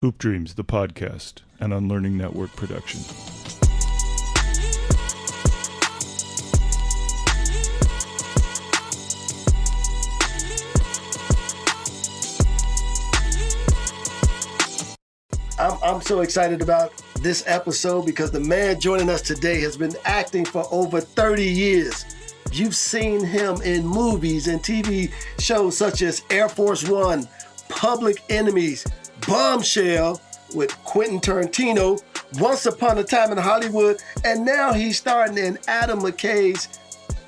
Hoop Dreams, the podcast, an Unlearning Network production. I'm so excited about this episode because the man joining us today has been acting for over 30 years. You've seen him in movies and TV shows such as Air Force One, Public Enemies, Bombshell with Quentin Tarantino, Once Upon a Time in Hollywood, and now he's starring in Adam McKay's,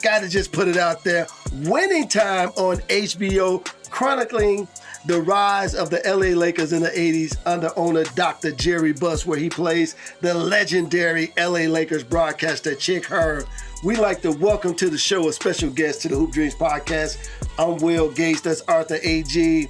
gotta just put it out there, Winning Time on HBO, chronicling the rise of the LA Lakers in the 80s under owner Dr. Jerry Buss, where he plays the legendary LA Lakers broadcaster Chick Hearn. We'd like to welcome to the show a special guest to the Hoop Dreams podcast. I'm Will Gates, that's Arthur A.G.,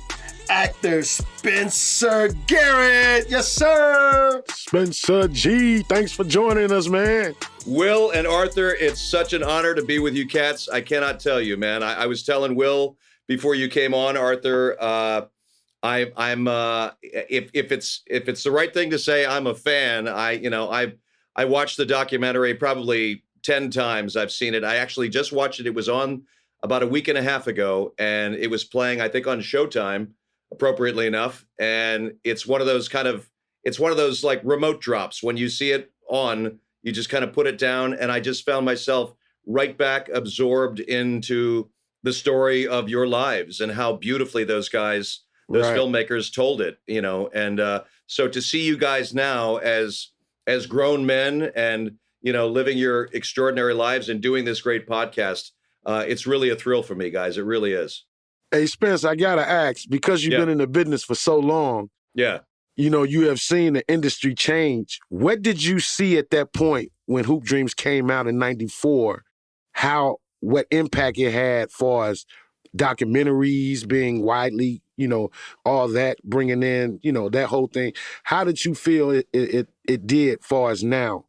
actor Spencer Garrett. Yes, sir. Spencer G, thanks for joining us, man. Will and Arthur, it's such an honor to be with you cats. I cannot tell you, man. I was telling Will before you came on, Arthur, if it's the right thing to say, I'm a fan. I watched the documentary probably 10 times. I've seen it. I actually just watched it. It was on about a week and a half ago, and it was playing, I think, on Showtime, appropriately enough. And it's one of those like remote drops. When you see it on, you just kind of put it down. And I just found myself right back absorbed into the story of your lives and how beautifully those filmmakers told it, and so to see you guys now as grown men and, living your extraordinary lives and doing this great podcast, it's really a thrill for me, guys. It really is. Hey, Spence, I got to ask, because you've been in the business for so long, you have seen the industry change. What did you see at that point when Hoop Dreams came out in 94? What impact it had far as documentaries being widely, all that, bringing in, that whole thing. How did you feel it did far as now?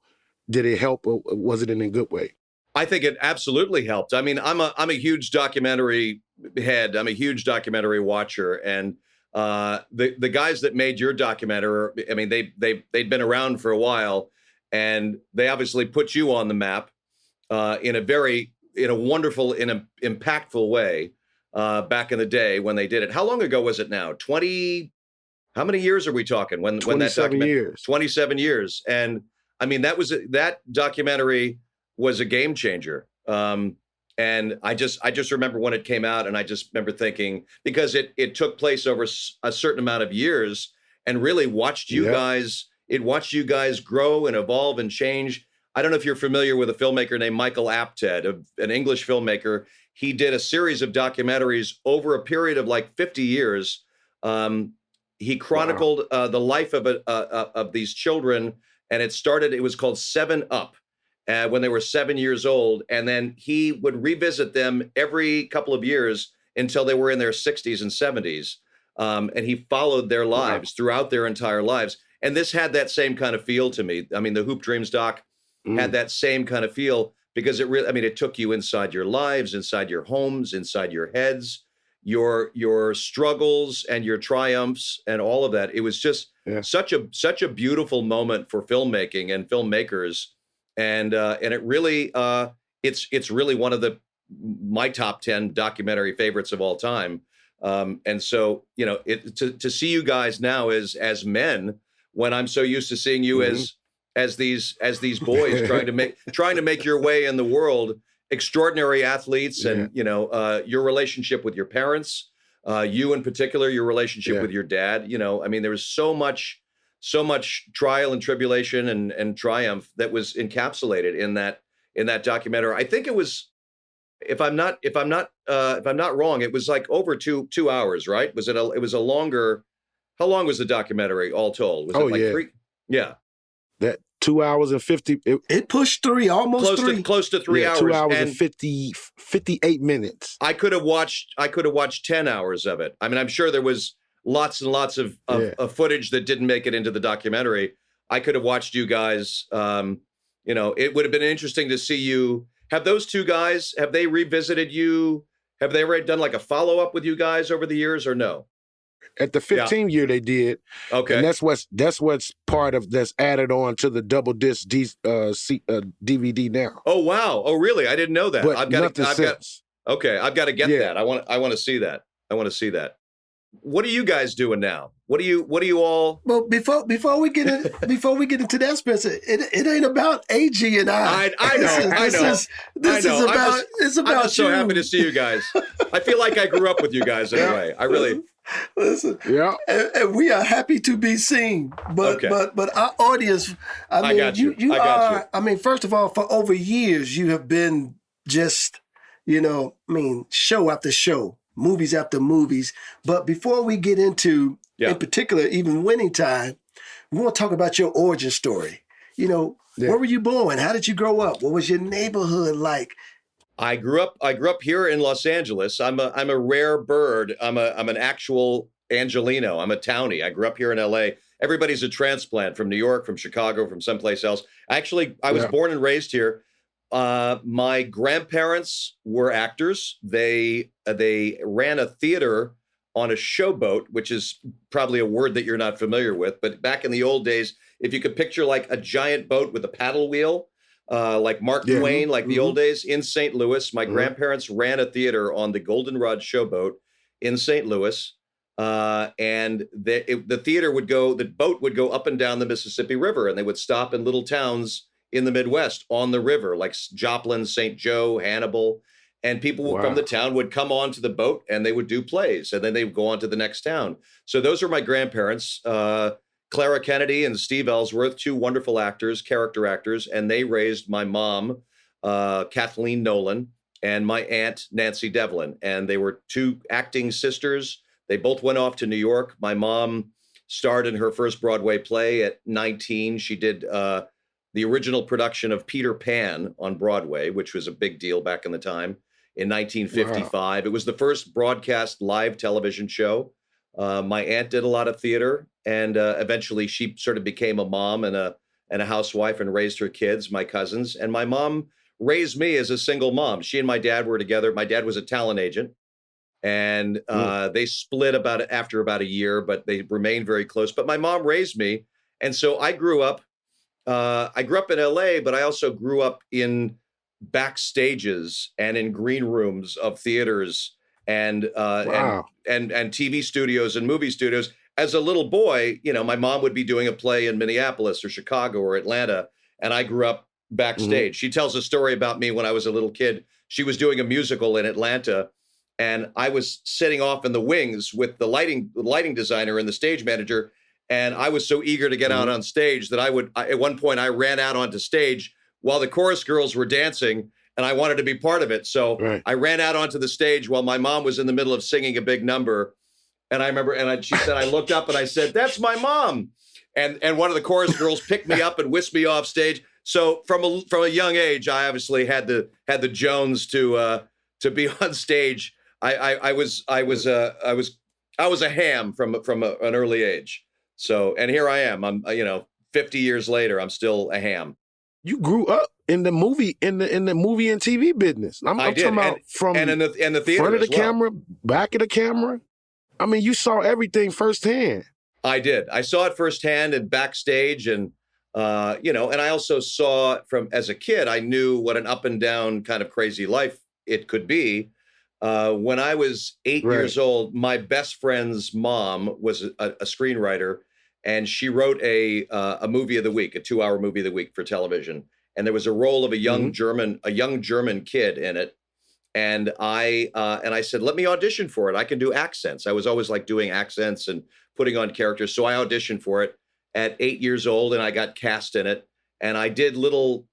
Did it help, or was it in a good way? I think it absolutely helped. I mean, I'm a huge documentary head. I'm a huge documentary watcher. And the guys that made your documentary, I mean, they'd been around for a while, and they obviously put you on the map in a wonderful, in an impactful way back in the day when they did it. How long ago was it now? How many years are we talking? When that 27 years. 27 years. And I mean, that documentary was a game changer. And I just remember when it came out, and I just remember thinking, because it took place over a certain amount of years, and really watched you guys grow and evolve and change. I don't know if you're familiar with a filmmaker named Michael Apted, an English filmmaker. He did a series of documentaries over a period of like 50 years. He chronicled the life of these children, and it was called 7 Up, when they were 7 years old. And then he would revisit them every couple of years until they were in their 60s and 70s. And he followed their lives throughout their entire lives. And this had that same kind of feel to me. I mean, the Hoop Dreams doc had that same kind of feel, because it took you inside your lives, inside your homes, inside your heads, your struggles and your triumphs and all of that. It was just such a beautiful moment for filmmaking and filmmakers. And it really, it's really one of my top 10 documentary favorites of all time. And so, to see you guys now as men, when I'm so used to seeing you as these boys trying to make your way in the world, extraordinary athletes, and your relationship with your parents, you in particular, your relationship with your dad. There was so much trial and tribulation and triumph that was encapsulated in that documentary. I think it was, if I'm not wrong, it was like over two hours, right? It was a longer. How long was the documentary all told? Was it like 3? Yeah. That 2 hours and 50. It pushed 3, almost 3. Close to 3 hours. 2 hours and 58 minutes. I could have watched 10 hours of it. I mean, I'm sure there was lots and lots of footage that didn't make it into the documentary. I could have watched you guys. It would have been interesting to see you. Have those two guys, have they revisited you? Have they ever done like a follow-up with you guys over the years, or no? At the 15th year they did. Okay. And that's what's part of that's added on to the double disc DVD now. Oh wow. Oh really? I didn't know that. But I've got to get Yeah. that. I want to see that. I want to see that. What are you guys doing now? What do you all? Well, before we get into that, Spencer, it ain't about AG and I. I know. It's about I'm just so happy to see you guys. I feel like I grew up with you guys in a way. I really. Listen, yeah, and we are happy to be seen, but our audience. I got you. I mean, first of all, for over years, you have been just, show after show, movies after movies. But before we get into, in particular, even Winning Time, we want to talk about your origin story. Where were you born? How did you grow up? What was your neighborhood like? I grew up here in Los Angeles. I'm a rare bird. I'm an actual Angelino. I'm a townie. I grew up here in LA. Everybody's a transplant from New York, from Chicago, from someplace else. Actually, I was born and raised here. My grandparents were actors. They ran a theater on a showboat, which is probably a word that you're not familiar with. But back in the old days, if you could picture like a giant boat with a paddle wheel, like Mark Twain, like the old days in St. Louis. My grandparents ran a theater on the Goldenrod showboat in St. Louis. And the boat would go up and down the Mississippi River, and they would stop in little towns in the Midwest on the river, like Joplin, St. Joe, Hannibal. And people from the town would come onto the boat and they would do plays, and then they would go on to the next town. So those are my grandparents. Clara Kennedy and Steve Ellsworth, two wonderful actors, character actors, and they raised my mom, Kathleen Nolan, and my aunt, Nancy Devlin. And they were two acting sisters. They both went off to New York. My mom starred in her first Broadway play at 19. She did the original production of Peter Pan on Broadway, which was a big deal back in the time, in 1955. Wow. It was the first broadcast live television show. My aunt did a lot of theater, and eventually she sort of became a mom and a housewife and raised her kids, my cousins. And my mom raised me as a single mom. She and my dad were together. My dad was a talent agent, and they split after about a year, but they remained very close. But my mom raised me, and so I grew up. I grew up in LA, but I also grew up in backstages and in green rooms of theaters and TV studios and movie studios. As a little boy, my mom would be doing a play in Minneapolis or Chicago or Atlanta, and I grew up backstage. She tells a story about me when I was a little kid. She was doing a musical in Atlanta, and I was sitting off in the wings with the lighting designer and the stage manager, and I was so eager to get out on stage that at one point I ran out onto stage while the chorus girls were dancing, and I wanted to be part of it. So I ran out onto the stage while my mom was in the middle of singing a big number. And I remember, she said, I looked up and I said, "That's my mom." And one of the chorus girls picked me up and whisked me off stage. So from a young age, I obviously had the Jones to be on stage. I was a ham from an early age. So, and here I am. I'm 50 years later, I'm still a ham. You grew up in the movie in the movie and TV business. I'm talking about from and in the theater, front of the camera, back of the camera. I mean, you saw everything firsthand. I did. I saw it firsthand and backstage, and and I also saw as a kid. I knew what an up and down kind of crazy life it could be. When I was 8 years old, my best friend's mom was a screenwriter, and she wrote a movie of the week, a 2-hour movie of the week for television. And there was a role of a young German kid in it. And I said, let me audition for it. I can do accents. I was always like doing accents and putting on characters. So I auditioned for it at 8 years old, and I got cast in it. And I did little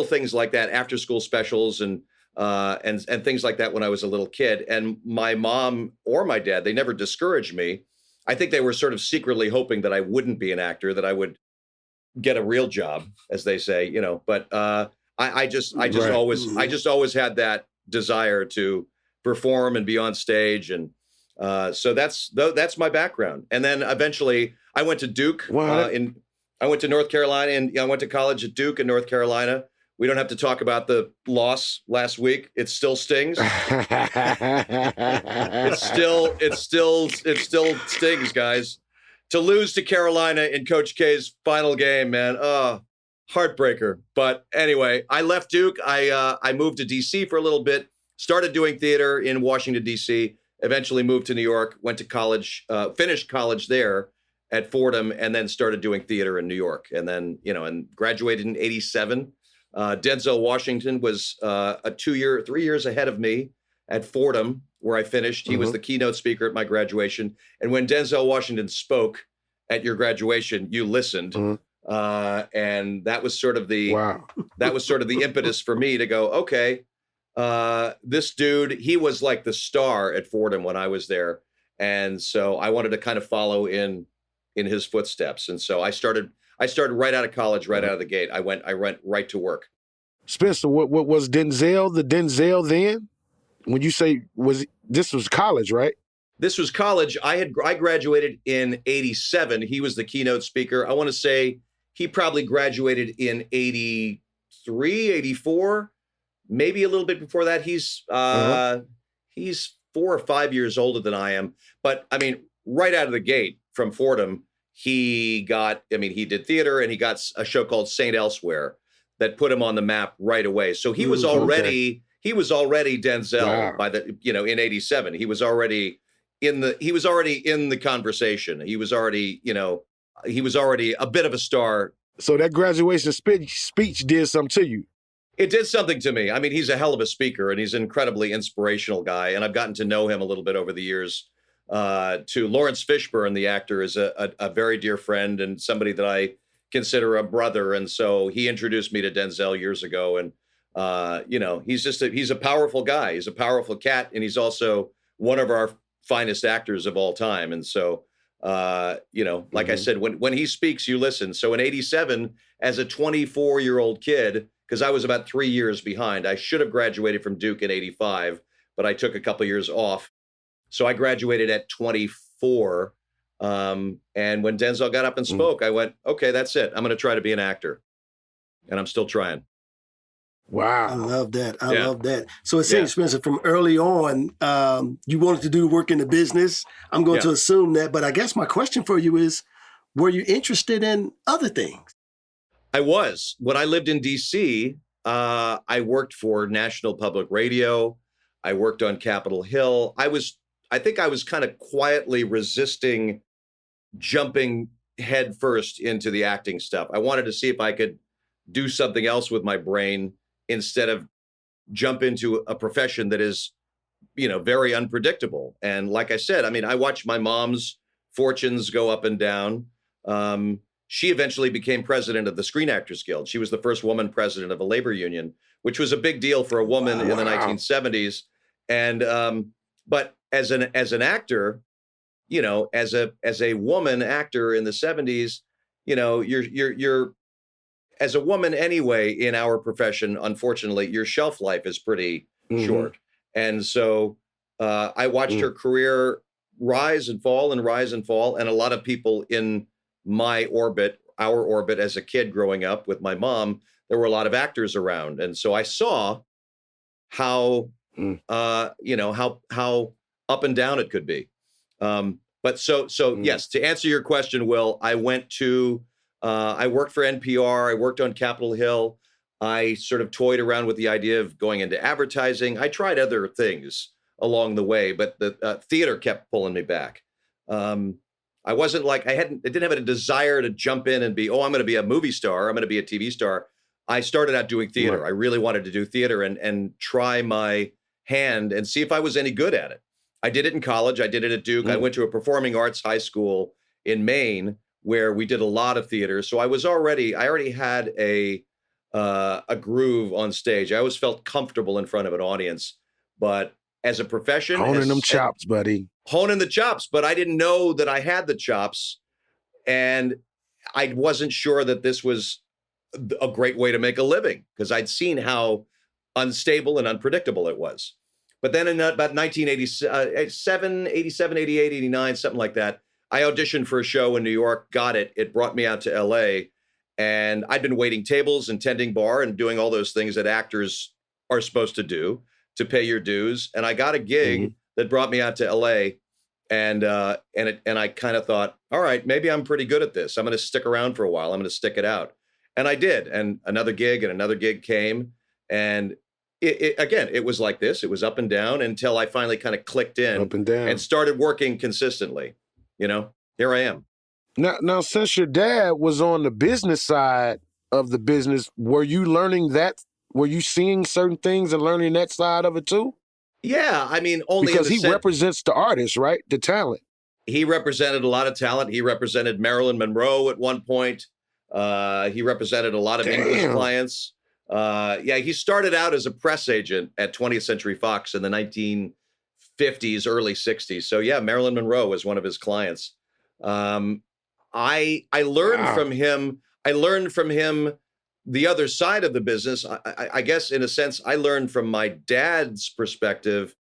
things like that, after school specials and things like that when I was a little kid. And my mom or my dad, they never discouraged me. I think they were sort of secretly hoping that I wouldn't be an actor, that I would get a real job, as they say, But I just always had that desire to perform and be on stage, and so that's my background. And then eventually, I went to Duke. I went to North Carolina, and I went to college at Duke in North Carolina, We don't have to talk about the loss last week. It still stings. it still stings, guys. To lose to Carolina in Coach K's final game, man. Heartbreaker. But anyway, I left Duke. I moved to DC for a little bit, started doing theater in Washington, DC, eventually moved to New York, went to college, finished college there at Fordham, and then started doing theater in New York. And then, and graduated in 87. Denzel Washington was 3 years ahead of me at Fordham, where I finished. He was the keynote speaker at my graduation. And when Denzel Washington spoke at your graduation, you listened. And that was sort of the impetus for me to go, okay, this dude, he was like the star at Fordham when I was there. And so I wanted to kind of follow in his footsteps. And so I started right out of college, right out of the gate. I went right to work. Spencer, what was Denzel, the Denzel then? When you say this was college, right? This was college. I graduated in 87. He was the keynote speaker. I want to say he probably graduated in 83, 84, maybe a little bit before that. He's 4 or 5 years older than I am. But I mean, right out of the gate from Fordham, he did theater, and he got a show called Saint Elsewhere that put him on the map right away. So he was already Denzel by in 87. He was already in the conversation. He was already a bit of a star. So that graduation speech did something to you. It did something to me. I mean, he's a hell of a speaker, and he's an incredibly inspirational guy. And I've gotten to know him a little bit over the years. To Lawrence Fishburne, the actor, is a very dear friend and somebody that I consider a brother. And so he introduced me to Denzel years ago. And, he's a powerful guy. He's a powerful cat. And he's also one of our finest actors of all time. And so, like I said, when he speaks, you listen. So in 87, as a 24-year-old kid, because I was about 3 years behind, I should have graduated from Duke in 85, but I took a couple years off. So I graduated at 24. And when Denzel got up and spoke, I went, okay, that's it. I'm going to try to be an actor. And I'm still trying. Wow. I love that. I love that. So it seems, Spencer, from early on, you wanted to do work in the business. I'm going to assume that. But I guess my question for you is, were you interested in other things? I was. When I lived in D.C., I worked for National Public Radio. I worked on Capitol Hill. I think I was kind of quietly resisting jumping headfirst into the acting stuff. I wanted to see if I could do something else with my brain instead of jump into a profession that is, very unpredictable. And like I said, I mean, I watched my mom's fortunes go up and down. She eventually became president of the Screen Actors Guild. She was the first woman president of a labor union, which was a big deal for a woman in the 1970s. And but as an actor, as a woman actor in the 70s, you're as a woman anyway in our profession, unfortunately, your shelf life is pretty short. And so I watched her career rise and fall and rise and fall. And a lot of people in our orbit as a kid growing up with my mom, there were a lot of actors around. And so I saw how, how up and down it could be. But yes, to answer your question, Will, I worked for NPR. I worked on Capitol Hill. I sort of toyed around with the idea of going into advertising. I tried other things along the way, but the theater kept pulling me back. I wasn't like, I didn't have a desire to jump in and be, I'm going to be a movie star. I'm going to be a TV star. I started out doing theater. Right. I really wanted to do theater and try my hand and see if I was any good at it. I did it in college. I did it at Duke. I went to a performing arts high school in Maine where we did a lot of theater. So I already had a groove on stage. I always felt comfortable in front of an audience, but as a profession, honing them chops, buddy. Honing the chops, but I didn't know that I had the chops, and I wasn't sure that this was a great way to make a living because I'd seen how unstable and unpredictable it was. But then in about 1987, 88, 89, something like that, I auditioned for a show in New York, got it. It brought me out to LA. And I'd been waiting tables and tending bar and doing all those things that actors are supposed to do to pay your dues. And I got a gig that brought me out to LA. And I kind of thought, all right, maybe I'm pretty good at this. I'm going to stick around for a while. I'm going to stick it out. And I did. And another gig came. And it was like this. It was up and down until I finally kind of clicked in up and down and started working consistently. You know, here I am. Now, since your dad was on the business side of the business, were you learning that? Were you seeing certain things and learning that side of it too? Yeah, I mean, only because he represents the artist, right? The talent. He represented a lot of talent. He represented Marilyn Monroe at one point. He represented a lot of English clients. He started out as a press agent at 20th Century Fox in the 1950s, early 60s. So yeah, Marilyn Monroe was one of his clients. I learned from him. I learned from him the other side of the business. I guess in a sense, I learned from my dad's perspective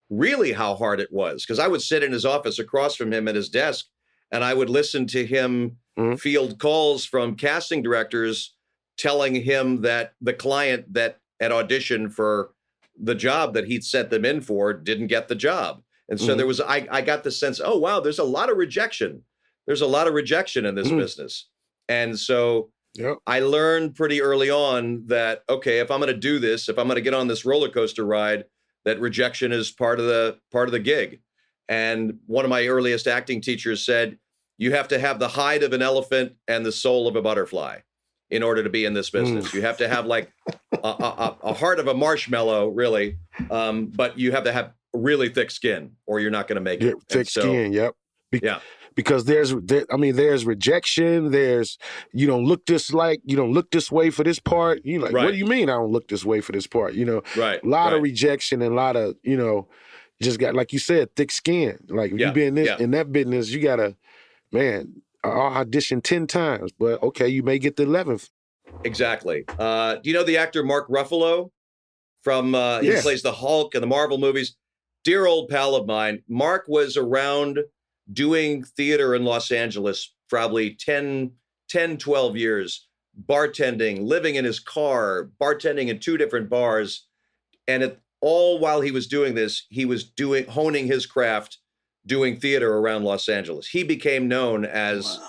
really how hard it was, because I would sit in his office across from him at his desk, and I would listen to him field calls from casting directors telling him that the client that had auditioned for the job that he'd sent them in for didn't get the job. And so there was, I got the sense, oh, wow, there's a lot of rejection. There's a lot of rejection in this business. And so I learned pretty early on that, okay, if I'm going to do this, if I'm going to get on this roller coaster ride, that rejection is part of the gig. And one of my earliest acting teachers said, you have to have the hide of an elephant and the soul of a butterfly in order to be in this business. You have to have like a heart of a marshmallow, really, but you have to have really thick skin or you're not going to make it. Thick skin, yep. Because there's rejection. There's, you don't look this way for this part. You like, what do you mean I don't look this way for this part? You know, a lot of rejection and a lot of, you know, just got, like you said, thick skin. Like if you be in that business, you gotta, man, I'll audition 10 times, but okay, you may get the 11th. Exactly. Do you know the actor Mark Ruffalo from, he plays the Hulk in the Marvel movies? Dear old pal of mine. Mark was around doing theater in Los Angeles, probably 10, 12 years, bartending, living in his car, bartending in 2 different bars. And all while he was doing this, he was honing his craft, doing theater around Los Angeles. He became known as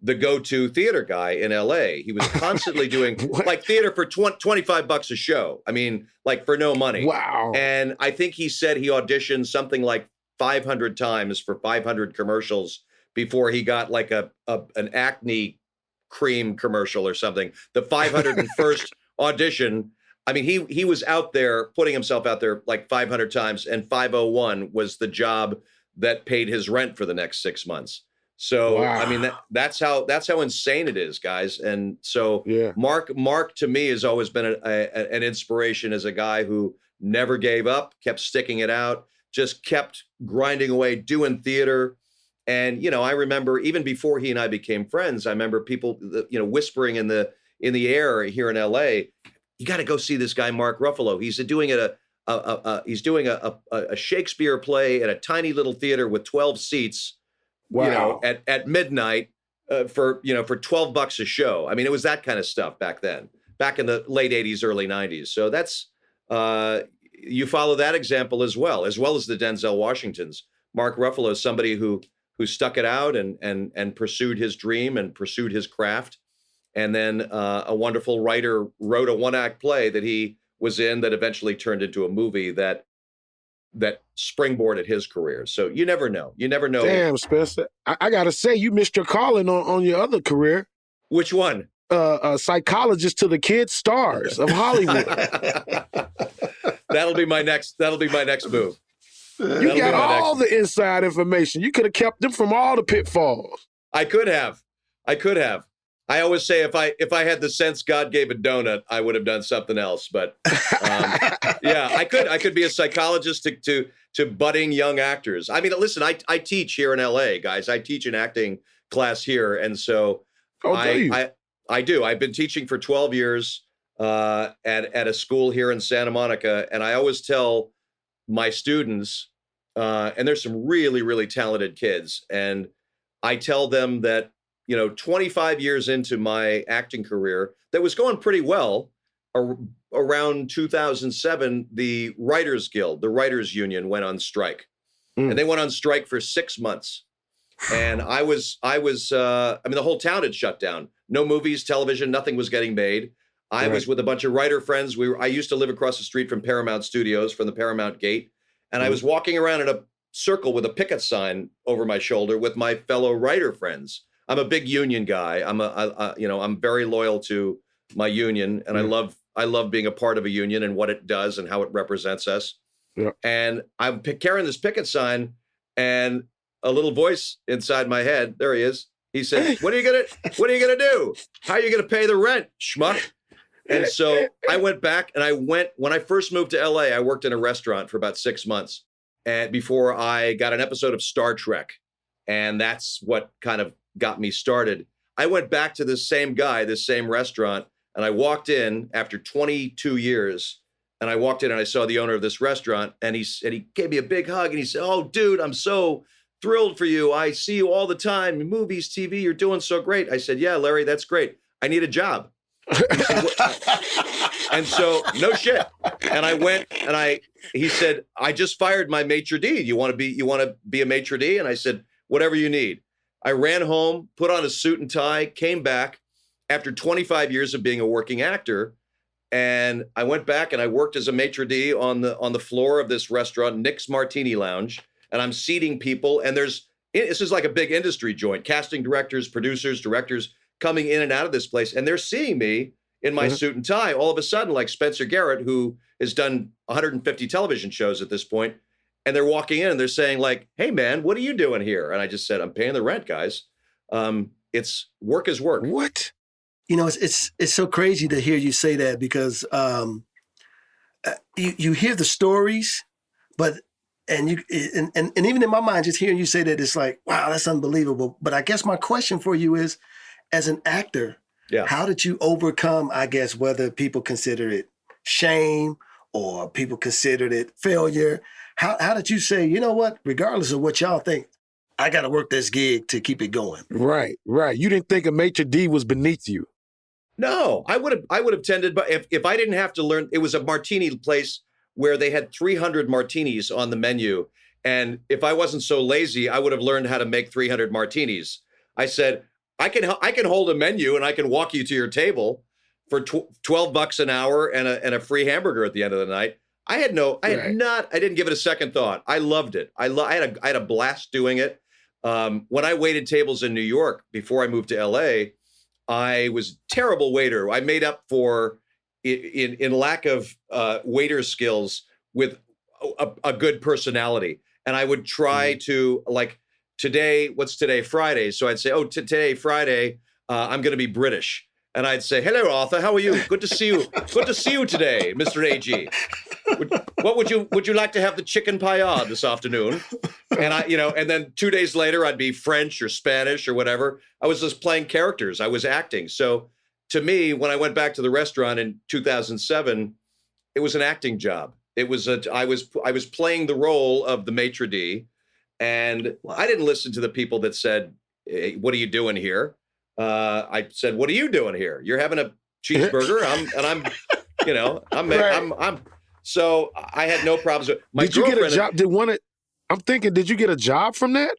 the go-to theater guy in LA. He was constantly doing like theater for $25 a show. I mean, like for no money. Wow. And I think he said he auditioned something like 500 times for 500 commercials before he got like an acne cream commercial or something. The 501st audition, I mean, he was out there putting himself out there like 500 times, and 501 was the job that paid his rent for the next 6 months. So I mean, that's how insane it is, guys. And so Mark to me has always been an inspiration as a guy who never gave up, kept sticking it out, just kept grinding away, doing theater. And, you know, I remember even before he and I became friends, I remember people, you know, whispering in the air here in LA, you got to go see this guy, Mark Ruffalo. He's doing a Shakespeare play at a tiny little theater with 12 seats, you know, at midnight for $12 a show. I mean, it was that kind of stuff back then, back in the late 80s, early 90s. So that's, you follow that example as well as the Denzel Washingtons. Mark Ruffalo is somebody who stuck it out and pursued his dream and pursued his craft. And then a wonderful writer wrote a 1-act play that he was in that eventually turned into a movie that springboarded his career. So you never know. You never know. Damn, Spencer. I got to say, you missed your calling on your other career. Which one? A psychologist to the kid stars of Hollywood. That'll be my next move. You got all the inside information. You could have kept them from all the pitfalls. I could have. I always say if I had the sense God gave a donut, I would have done something else. But I could be a psychologist to budding young actors. I mean, listen, I teach here in LA, guys. I teach an acting class here, and so I do. I've been teaching for 12 years at a school here in Santa Monica, and I always tell my students, and there's some really, really talented kids, and I tell them that 25 years into my acting career that was going pretty well. Around 2007, the Writers Guild, the Writers Union, went on strike, and they went on strike for 6 months. And I mean, the whole town had shut down. No movies, television, nothing was getting made. I was with a bunch of writer friends. I used to live across the street from Paramount Studios, from the Paramount Gate, and I was walking around in a circle with a picket sign over my shoulder with my fellow writer friends. I'm a big union guy. I'm very loyal to my union, and I love being a part of a union and what it does and how it represents us. Yeah. And I'm carrying this picket sign, and a little voice inside my head, there he is. He said, what are you gonna do? How are you gonna pay the rent, schmuck? And so I went back, and when I first moved to LA, I worked in a restaurant for about 6 months, and before I got an episode of Star Trek. And that's what kind of got me started. I went back to this same guy, this same restaurant, and I walked in after 22 years, and I walked in and I saw the owner of this restaurant, and he gave me a big hug, and he said, oh, dude, I'm so thrilled for you. I see you all the time in movies, TV, you're doing so great. I said, yeah, Larry, that's great. I need a job. And so, no shit. And I went, and he said, I just fired my maitre d'. You want to be a maitre d'? And I said, whatever you need. I ran home, put on a suit and tie, came back after 25 years of being a working actor. And I went back and I worked as a maitre d' on the floor of this restaurant, Nick's Martini Lounge. And I'm seating people. And this is like a big industry joint, casting directors, producers, directors coming in and out of this place. And they're seeing me in my suit and tie all of a sudden, like Spencer Garrett, who has done 150 television shows at this point. And they're walking in and they're saying like, hey man, what are you doing here? And I just said, I'm paying the rent, guys. It's work is work. What? It's so crazy to hear you say that, because you hear the stories, but and even in my mind, just hearing you say that, it's like, wow, that's unbelievable. But I guess my question for you is, as an actor, how did you overcome, I guess, whether people consider it shame or people considered it failure? How did you say, you know what, regardless of what y'all think, I got to work this gig to keep it going? Right. You didn't think a maitre d' was beneath you. No, I would have tended, but if I didn't have to learn, it was a martini place where they had 300 martinis on the menu. And if I wasn't so lazy, I would have learned how to make 300 martinis. I said, I can hold a menu and I can walk you to your table for $12 an hour and a free hamburger at the end of the night. I didn't give it a second thought. I loved it. I had a blast doing it. When I waited tables in New York before I moved to LA, I was a terrible waiter. I made up for in lack of waiter skills with a good personality. And I would try to, like, what's today, Friday? So I'd say, today, Friday, I'm going to be British. And I'd say, hello, Arthur, how are you? Good to see you. Good to see you today, Mr. AG. Would you like to have the chicken paella this afternoon? And and then 2 days later, I'd be French or Spanish or whatever. I was just playing characters. I was acting. So to me, when I went back to the restaurant in 2007, it was an acting job. I was playing the role of the maitre d', and I didn't listen to the people that said, hey, what are you doing here? I said, what are you doing here? You're having a cheeseburger. So I had no problems with my Did you get a job? I'm thinking, did you get a job from that?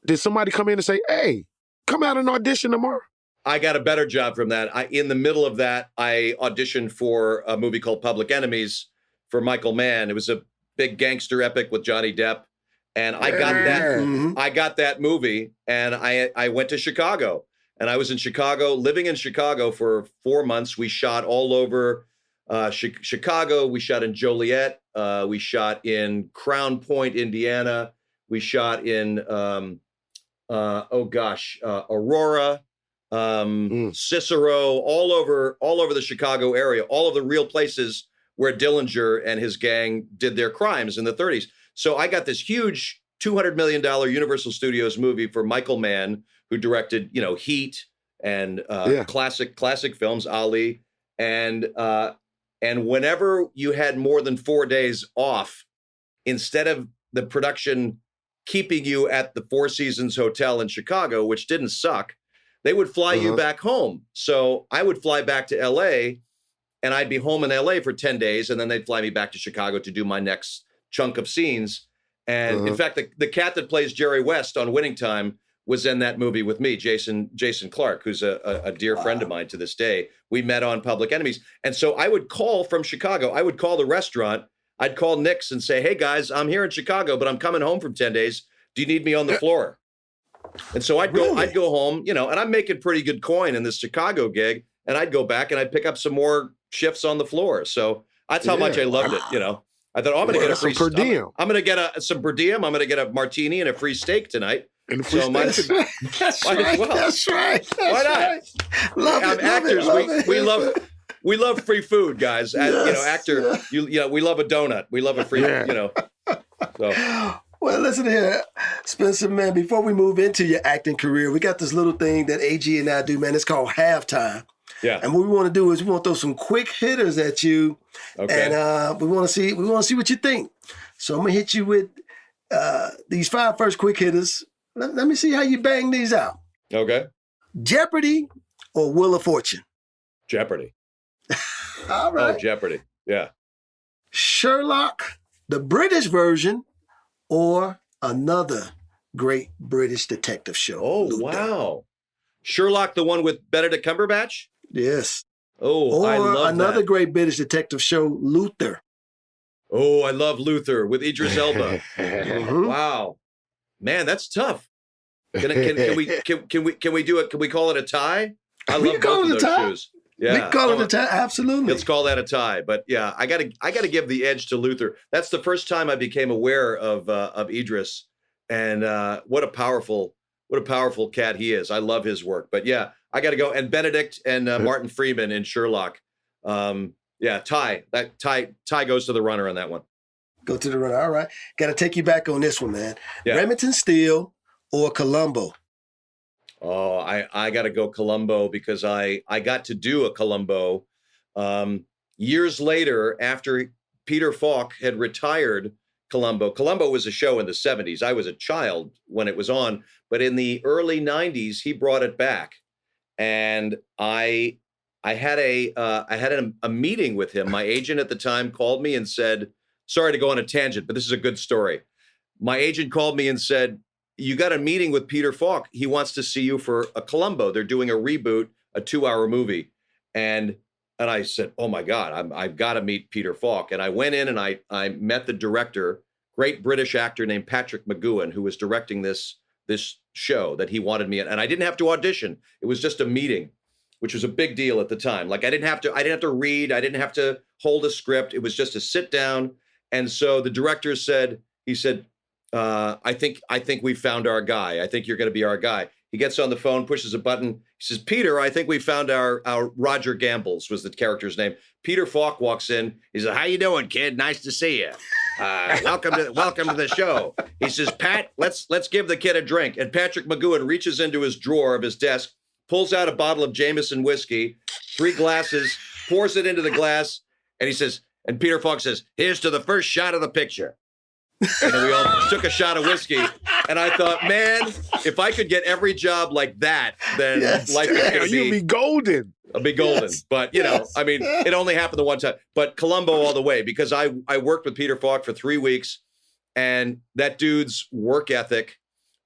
Did somebody come in and say, hey, come out and audition tomorrow? I got a better job from that. In the middle of that, I auditioned for a movie called Public Enemies for Michael Mann. It was a big gangster epic with Johnny Depp. And I got that. Mm-hmm. I got that movie, and I went to Chicago. And I was in Chicago, living in Chicago for 4 months. We shot all over Chicago. We shot in Joliet. We shot in Crown Point, Indiana. We shot in, Aurora, Cicero, all over the Chicago area, all of the real places where Dillinger and his gang did their crimes in the 30s. So I got this huge $200 million Universal Studios movie for Michael Mann, who directed, Heat and classic films, Ali. And whenever you had more than 4 days off, instead of the production keeping you at the Four Seasons Hotel in Chicago, which didn't suck, they would fly you back home. So I would fly back to LA, and I'd be home in LA for 10 days, and then they'd fly me back to Chicago to do my next chunk of scenes. And in fact, the cat that plays Jerry West on Winning Time was in that movie with me, Jason Clark, who's a dear friend of mine to this day. We met on Public Enemies. And so I would call from Chicago. I would call the restaurant. I'd call Nick's and say, hey, guys, I'm here in Chicago, but I'm coming home from 10 days. Do you need me on the floor? And so I'd go home, and I'm making pretty good coin in this Chicago gig. And I'd go back and I'd pick up some more shifts on the floor. So that's how much I loved it, I thought, I'm going to get a free per diem. I'm going to get some per diem. I'm going to get a martini and a free steak tonight. And so that's right. That's right. Why not? Love it, actors. We love free food, guys. Actor. Yeah. We love a donut. We love a free. So. Well, listen here, Spencer, man. Before we move into your acting career, we got this little thing that AG and I do, man. It's called halftime. Yeah. And what we want to do is we want to throw some quick hitters at you, and we want to see what you think. So I'm gonna hit you with these 5 first quick hitters. Let me see how you bang these out. Okay. Jeopardy or Wheel of Fortune? Jeopardy. All right. Oh, Jeopardy. Yeah. Sherlock, the British version, or another great British detective show? Oh, Luther. Wow. Sherlock, the one with Benedict Cumberbatch? Yes. Oh, or I love another that. great British detective show, Luther. Oh, I love Luther with Idris Elba. Mhm. Wow. Man, that's tough. Can we do it? Can we call it a tie? I We love can call both it of a those tie. shows. Yeah. We can call it a tie. Absolutely. Let's call that a tie. But yeah, I gotta give the edge to Luther. That's the first time I became aware of Idris, and what a powerful cat he is. I love his work. But yeah, I gotta go. And Benedict and Martin Freeman in Sherlock. Tie. That tie goes to the runner on that one. Go to the runner. All right. Got to take you back on this one, man. Yeah. Remington Steele or Columbo? Oh, I got to go Columbo because I got to do a Columbo years later after Peter Falk had retired. Columbo was a show in the 70s. I was a child when it was on, but in the early 90s he brought it back, and I had a meeting with him. My agent at the time called me and said, sorry to go on a tangent, but this is a good story. My agent called me and said, you got a meeting with Peter Falk. He wants to see you for a Columbo. They're doing a reboot, a 2-hour movie. And I said, oh my God, I've got to meet Peter Falk. And I went in and I met the director, great British actor named Patrick McGowan, who was directing this show that he wanted me in. And I didn't have to audition. It was just a meeting, which was a big deal at the time. Like I didn't have to read. I didn't have to hold a script. It was just to sit down. And so the director said, I think we found our guy. I think you're going to be our guy. He gets on the phone, pushes a button. He says, Peter, I think we found our Roger Gambles was the character's name. Peter Falk walks in. He says, how you doing, kid? Nice to see you. Welcome to the show. He says, Pat, let's give the kid a drink. And Patrick McGowan reaches into his drawer of his desk, pulls out a bottle of Jameson whiskey, 3 glasses, pours it into the glass, and he says, and Peter Falk says, here's to the first shot of the picture. And then we all took a shot of whiskey. And I thought, man, if I could get every job like that, then life is going to You'd be golden. I'll be golden. But, I mean, it only happened the one time. But Columbo all the way, because I worked with Peter Falk for 3 weeks. And that dude's work ethic,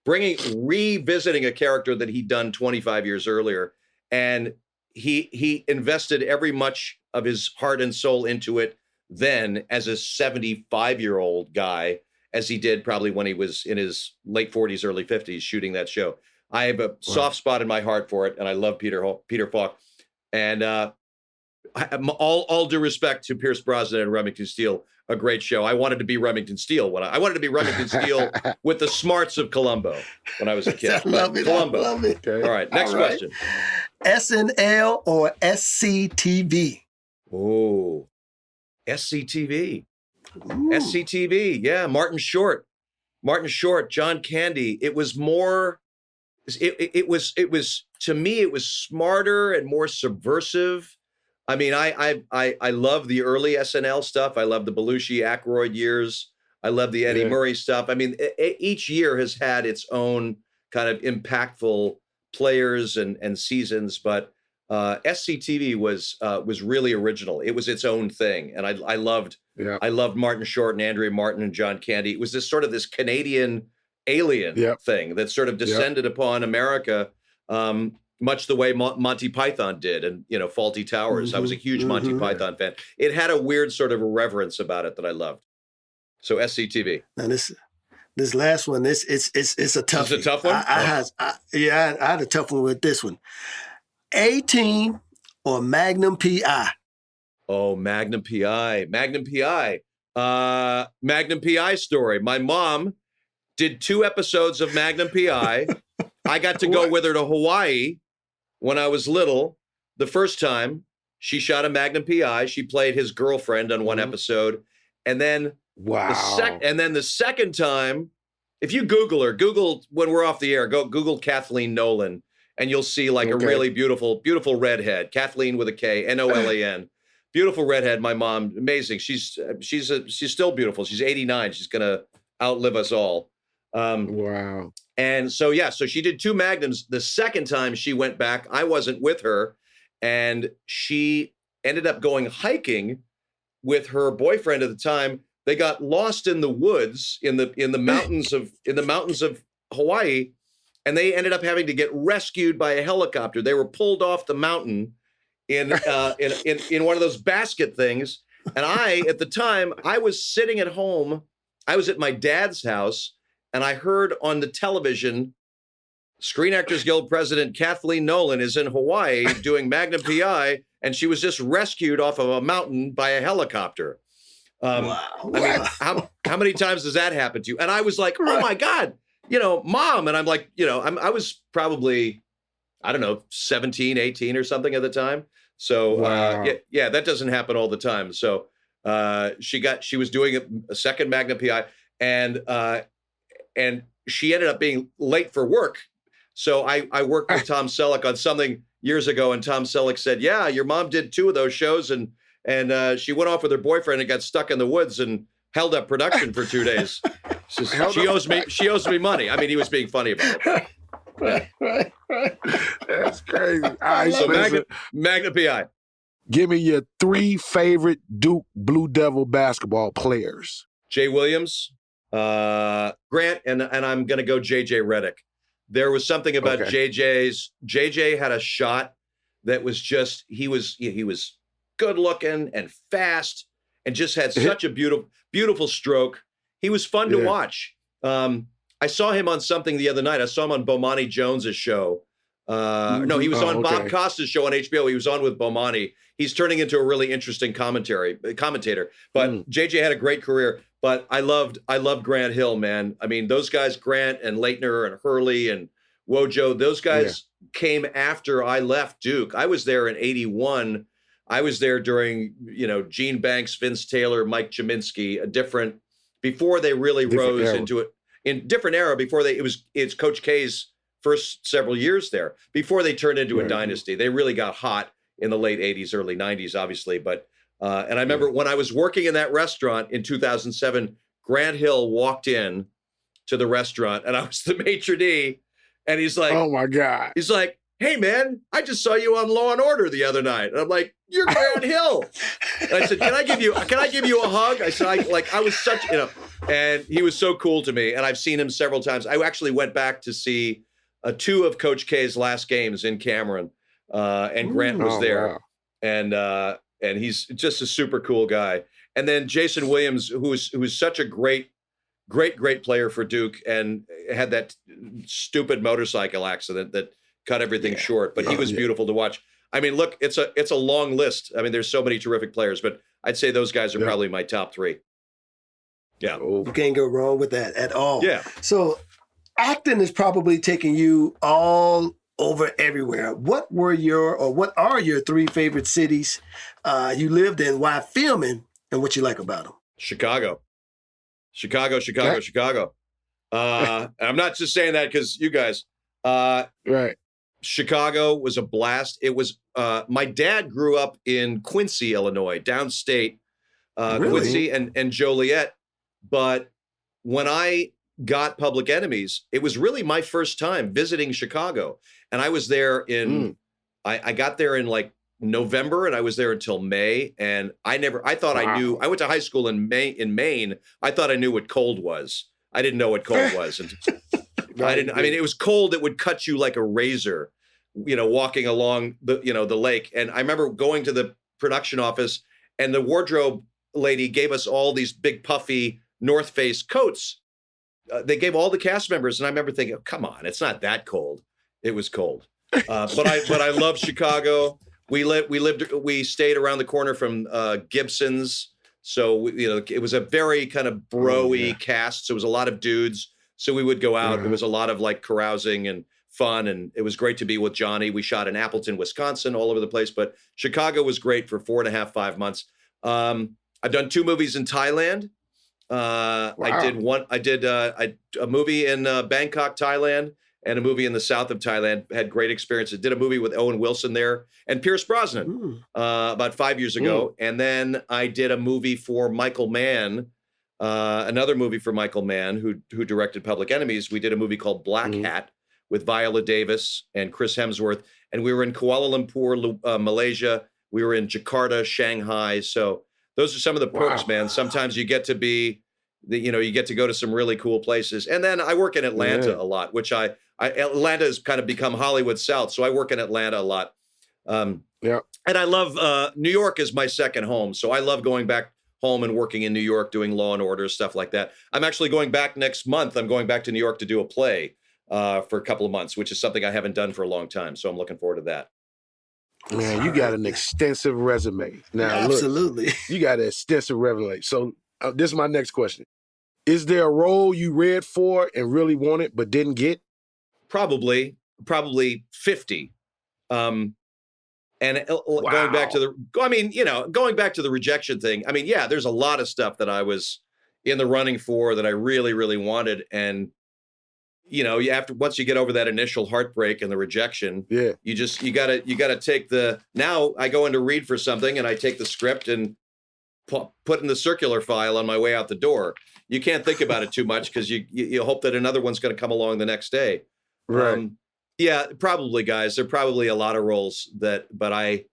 revisiting a character that he'd done 25 years earlier. And he invested every much of his heart and soul into it then as a 75-year-old guy, as he did probably when he was in his late 40s, early 50s shooting that show. I have a soft spot in my heart for it, and I love Peter Falk. And all due respect to Pierce Brosnan and Remington Steele, a great show. I wanted to be Remington Steele I wanted to be Remington Steele with the smarts of Columbo when I was a kid. I love it. Columbo. I love it. Okay. All right, next question. SNL or SCTV? Oh, SCTV. SCTV. Yeah, Martin Short, John Candy. It was more. It was to me. It was smarter and more subversive. I mean, I love the early SNL stuff. I love the Belushi, Aykroyd years. I love the Eddie Murray stuff. I mean, each year has had its own kind of impactful players and seasons, but SCTV was really original. It was its own thing, and I loved Martin Short and Andrea Martin and John Candy. It was this Canadian alien thing that sort of descended upon America, much the way Monty Python did, and Faulty Towers. I was a huge Monty Python fan. It had a weird sort of reverence about it that I loved. So SCTV. Now this last one, it's a tough. It's a tough one. I had a tough one with this one. A-Team or Magnum PI? Oh, Magnum PI. Magnum PI. Magnum PI story. My mom did 2 episodes of Magnum PI. I got to go with her to Hawaii when I was little. The first time she shot a Magnum PI, she played his girlfriend on one episode. And then the second time, if you Google when we're off the air, go Google Kathleen Nolan, and you'll see like a really beautiful redhead, Kathleen with a K, Nolan. Beautiful redhead. My mom, amazing. She's still beautiful. She's 89. She's gonna outlive us all. Wow. And so she did 2 Magnums. The second time she went back, I wasn't with her, and she ended up going hiking with her boyfriend at the time. They got lost in the woods in the mountains of Hawaii, and they ended up having to get rescued by a helicopter. They were pulled off the mountain in one of those basket things. And at the time, I was sitting at home. I was at my dad's house, and I heard on the television, Screen Actors Guild President Kathleen Nolan is in Hawaii doing Magnum PI, and she was just rescued off of a mountain by a helicopter. Wow. I mean, how many times does that happen to you? And I was like, oh my God, Mom. And I'm like, I was probably, I don't know, 17, 18 or something at the time. So that doesn't happen all the time. So she was doing a second Magnum PI, and she ended up being late for work. So I worked with Tom Selleck on something years ago, and Tom Selleck said, yeah, your mom did 2 of those shows, and she went off with her boyfriend and got stuck in the woods and held up production for 2 days. She owes me money. I mean, he was being funny about it. Right. That's crazy. All right, so Magnum PI. Give me your 3 favorite Duke Blue Devil basketball players. Jay Williams, Grant, and I'm going to go JJ Redick. There was something about JJ had a shot that was just, he was good looking and fast and just had such a beautiful stroke. He was fun to watch. I saw him on something the other night. I saw him on Bomani Jones's show. No, he was on Bob Costa's show on HBO. He was on with Bomani. He's turning into a really interesting commentator. But JJ had a great career. But I loved Grant Hill, man. I mean, those guys, Grant and Leitner and Hurley and Wojo, those guys came after I left Duke. I was there in '81. I was there during, Gene Banks, Vince Taylor, Mike Chiminski, before they really rose into it. In different era, it's Coach K's first several years there, before they turned into a dynasty. They really got hot in the late 80s, early 90s, obviously. But and I remember when I was working in that restaurant in 2007, Grant Hill walked in to the restaurant, and I was the maitre d', and he's like, "Oh my God!" He's like, "Hey man, I just saw you on Law and Order the other night." And I'm like, "You're Grant Hill." And I said, "Can I give you a hug?" I said, I was such, and he was so cool to me. And I've seen him several times. I actually went back to see 2 of Coach K's last games in Cameron, and Grant was there. Wow. And he's just a super cool guy. And then Jason Williams, who was such a great player for Duke, and had that stupid motorcycle accident that cut everything short. But he was beautiful to watch. I mean, look, it's a long list. I mean, there's so many terrific players, but I'd say those guys are probably my top 3. Yeah. You can't go wrong with that at all. Yeah. So acting is probably taking you all over everywhere. What are your 3 favorite cities you lived in while filming, and what you like about them? Chicago. I'm not just saying that because you guys. Right. Chicago was a blast. It was, my dad grew up in Quincy, Illinois, downstate, really? Quincy and Joliet. But when I got Public Enemies, it was really my first time visiting Chicago. And I was there I got there in like November, and I was there until May. And I thought I knew. I went to high school in Maine. I thought I knew what cold was. I didn't know what cold was. And I mean, it was cold. It would cut you like a razor, walking along the lake. And I remember going to the production office, and the wardrobe lady gave us all these big puffy North Face coats. They gave all the cast members, and I remember thinking, oh, come on, it's not that cold. It was cold. But I love Chicago. We stayed around the corner from Gibson's. So, it was a very kind of bro-y cast. So it was a lot of dudes. So we would go out. It was a lot of like carousing and fun. And it was great to be with Johnny. We shot in Appleton, Wisconsin, all over the place. But Chicago was great for 4.5, 5 months. I've done 2 movies in Thailand. Wow. I did a movie in Bangkok, Thailand, and a movie in the south of Thailand. Had great experiences. Did a movie with Owen Wilson there and Pierce Brosnan about 5 years ago. And then I did a movie for Michael Mann, another movie for Michael Mann, who directed Public Enemies. We did a movie called Black Hat with Viola Davis and Chris Hemsworth. And we were in Kuala Lumpur, Malaysia. We were in Jakarta, Shanghai. So those are some of the perks, man. Sometimes you get to be, you get to go to some really cool places. And then I work in Atlanta a lot, which Atlanta has kind of become Hollywood South. So I work in Atlanta a lot. And I love, New York is my second home. So I love going back home and working in New York, doing Law and Order, stuff like that. I'm actually going back next month. I'm going back to New York to do a play for a couple of months, which is something I haven't done for a long time. So I'm looking forward to that. Man, you got an extensive resume. Now, absolutely. Look, you got an extensive resume. So this is my next question. Is there a role you read for and really wanted but didn't get? Probably 50. Going back to the rejection thing. I mean, yeah, there's a lot of stuff that I was in the running for that I really, really wanted. And, once you get over that initial heartbreak and the rejection, you gotta take now I go in to read for something and I take the script and put in the circular file on my way out the door. You can't think about it too much because you hope that another one's going to come along the next day. Right. Yeah, probably, guys. There are probably a lot of roles but I've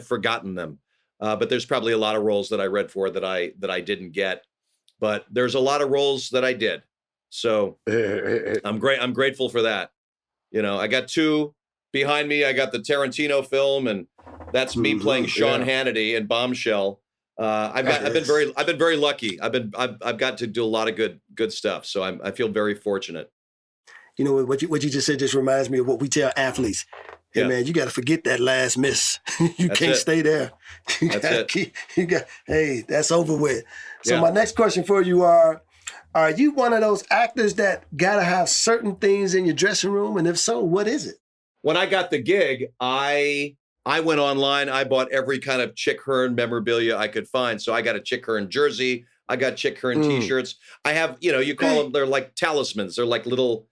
forgotten them. But there's probably a lot of roles that I read for that I didn't get. But there's a lot of roles that I did. So I'm grateful for that. I got 2 behind me. I got the Tarantino film, and that's me playing Sean Hannity in Bombshell. I've been very lucky. I've got to do a lot of good stuff. So I feel very fortunate. What you just said just reminds me of what we tell athletes. Hey man, you got to forget that last miss. Can't stay there. That's over with. So my next question for you are you one of those actors that got to have certain things in your dressing room? And if so, what is it? When I got the gig, I went online. I bought every kind of Chick Hearn memorabilia I could find. So I got a Chick Hearn jersey. I got Chick Hearn t-shirts. I have, you call them, they're like talismans. They're like little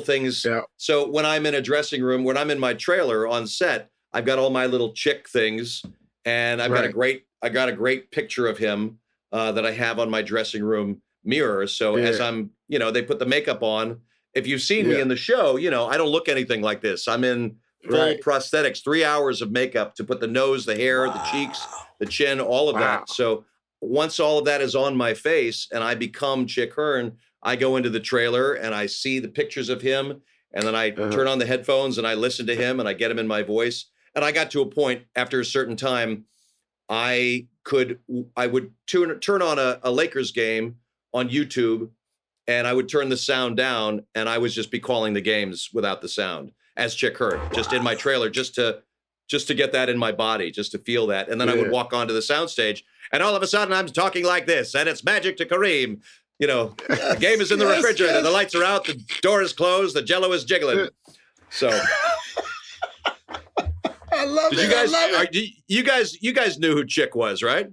things. Yeah. So when I'm in a dressing room, when I'm in my trailer on set, I've got all my little Chick things, and I've got a great picture of him that I have on my dressing room mirror. So as I'm, they put the makeup on. If you've seen me in the show, I don't look anything like this. I'm in full prosthetics, 3 hours of makeup to put the nose, the hair, the cheeks, the chin, all of that. So once all of that is on my face and I become Chick Hearn, I go into the trailer and I see the pictures of him, and then I turn on the headphones and I listen to him and I get him in my voice. And I got to a point after a certain time, I would turn on a Lakers game on YouTube, and I would turn the sound down, and I would just be calling the games without the sound as Chick Hearn, just in my trailer, just to get that in my body, just to feel that. And then I would walk onto the soundstage, and all of a sudden I'm talking like this, and it's magic to Kareem. The game is in the refrigerator, the lights are out, the door is closed, the jello is jiggling. So I love it. You guys knew who Chick was, right?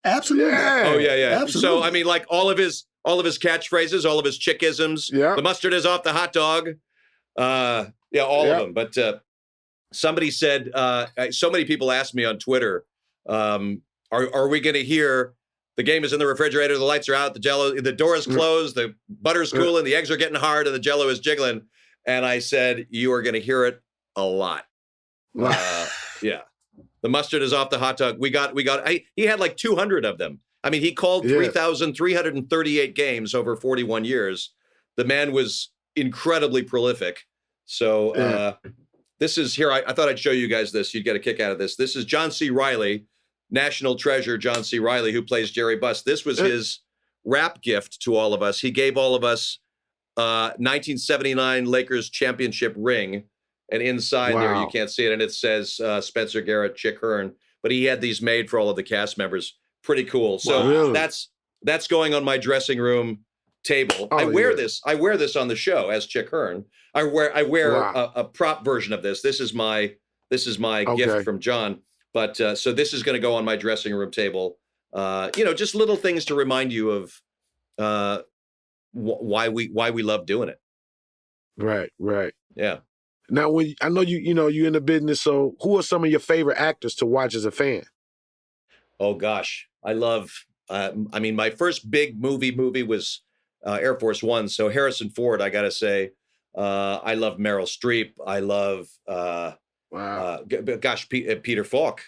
Absolutely. Yeah. Oh yeah. Absolutely. So I mean, like all of his catchphrases, all of his Chickisms. Yeah. The mustard is off the hot dog. All of them. But somebody said, so many people asked me on Twitter, are we going to hear the game is in the refrigerator, the lights are out, the door is closed, the butter's cooling, the eggs are getting hard, and the jello is jiggling? And I said, you are going to hear it a lot. Yeah. The mustard is off the hot dog. He had like 200 of them. I mean, he called 3,338 games over 41 years. The man was incredibly prolific. So this is here. I thought I'd show you guys this. You'd get a kick out of this. This is John C. Reilly, national treasure John C. Reilly, who plays Jerry Buss. This was his rap gift to all of us. He gave all of us 1979 Lakers championship ring. And inside there, you can't see it, and it says Spencer Garrett, Chick Hearn. But he had these made for all of the cast members. Pretty cool. So that's going on my dressing room table. I wear this on the show as Chick Hearn. I wear a prop version of this. This is my gift from John. But so this is going to go on my dressing room table. Just little things to remind you of why we love doing it. Right. Yeah. Now, I know you're in the business, so who are some of your favorite actors to watch as a fan? Oh, gosh. I love, my first big movie was Air Force One. So Harrison Ford, I got to say, I love Meryl Streep. I love, Peter Falk,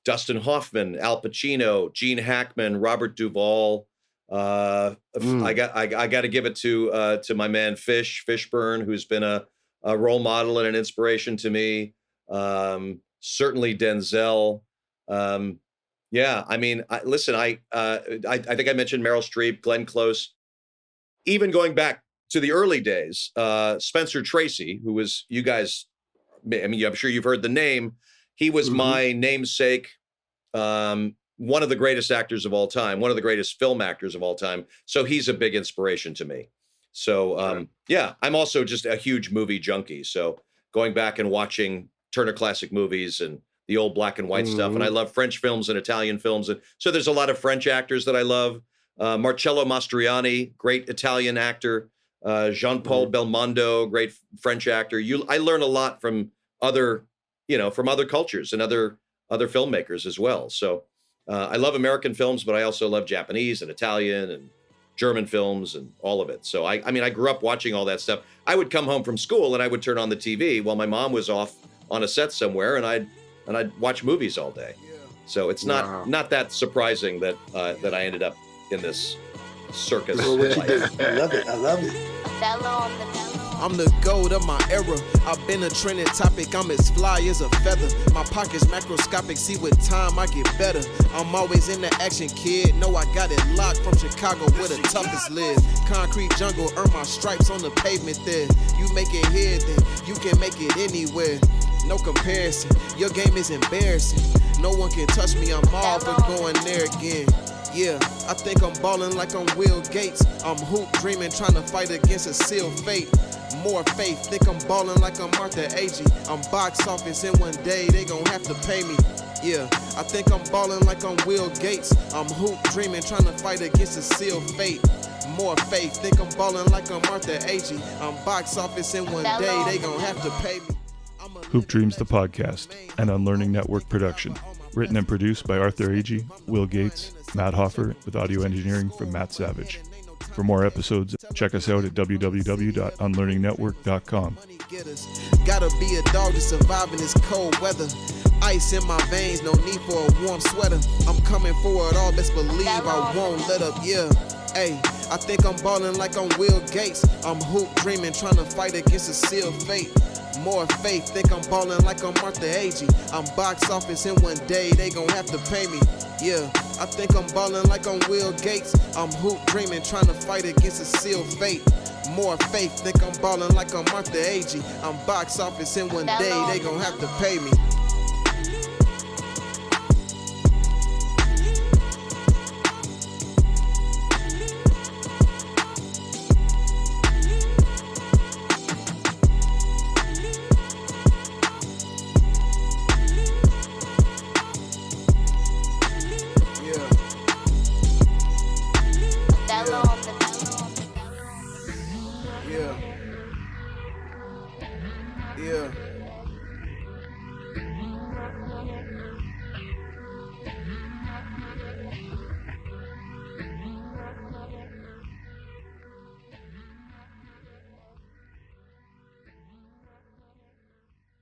Dustin Hoffman, Al Pacino, Gene Hackman, Robert Duvall. I got to give it to my man Fishburne, who's been a role model and an inspiration to me. Certainly Denzel. I think I mentioned Meryl Streep, Glenn Close. Even going back to the early days, Spencer Tracy, who was, you guys, I'm sure you've heard the name. He was my namesake, one of the greatest actors of all time, one of the greatest film actors of all time. So he's a big inspiration to me. So, I'm also just a huge movie junkie. So going back and watching Turner Classic Movies and the old black and white stuff. And I love French films and Italian films. And so there's a lot of French actors that I love. Marcello Mastroianni, great Italian actor. Jean-Paul Belmondo, great French actor. I learn a lot from other cultures and other filmmakers as well. So I love American films, but I also love Japanese and Italian and German films and all of it. So I grew up watching all that stuff. I would come home from school and I would turn on the TV while my mom was off on a set somewhere, and I'd watch movies all day. So it's not that surprising that I ended up in this circus life. I love it. I'm the goat of my era. I've been a trending topic. I'm as fly as a feather. My pocket's macroscopic. See, with time I get better. I'm always in the action, kid. Know I got it locked from Chicago where the toughest live. Concrete jungle, earn my stripes on the pavement there. You make it here, then you can make it anywhere. No comparison. Your game is embarrassing. No one can touch me. I'm all for going there again. Yeah, I think I'm ballin' like I'm Will Gates. I'm hoop dreaming, trying to fight against a sealed fate. More faith, think I'm ballin' like I'm Martha Agee. I'm box office and one day they gon' have to pay me. Yeah, I think I'm ballin' like I'm Will Gates. I'm hoop dreaming, trying to fight against a sealed fate. More faith, think I'm ballin' like I'm Martha Agee. I'm box office and one day they gon' have to pay me. Hoop Dreams, the podcast, an Unlearning Network production. Written and produced by Arthur Agee, Will Gates, Matt Hoffer, with audio engineering from Matt Savage. For more episodes, check us out at www.unlearningnetwork.com. Gotta be a dog to survive in this cold weather. Ice in my veins, no need for a warm sweater. I'm coming for it all, best believe I won't let up, yeah. Hey, I think I'm ballin' like I'm Will Gates. I'm hoop dreaming, trying to fight against a sealed fate. More faith, think I'm ballin' like I'm Martha Agee. I'm box office and one day they gon' have to pay me. Yeah, I think I'm ballin' like I'm Will Gates. I'm hoop dreaming, trying to fight against a sealed fate. More faith, think I'm ballin' like I'm Martha Agee. I'm box office and one day they gon' have to pay me.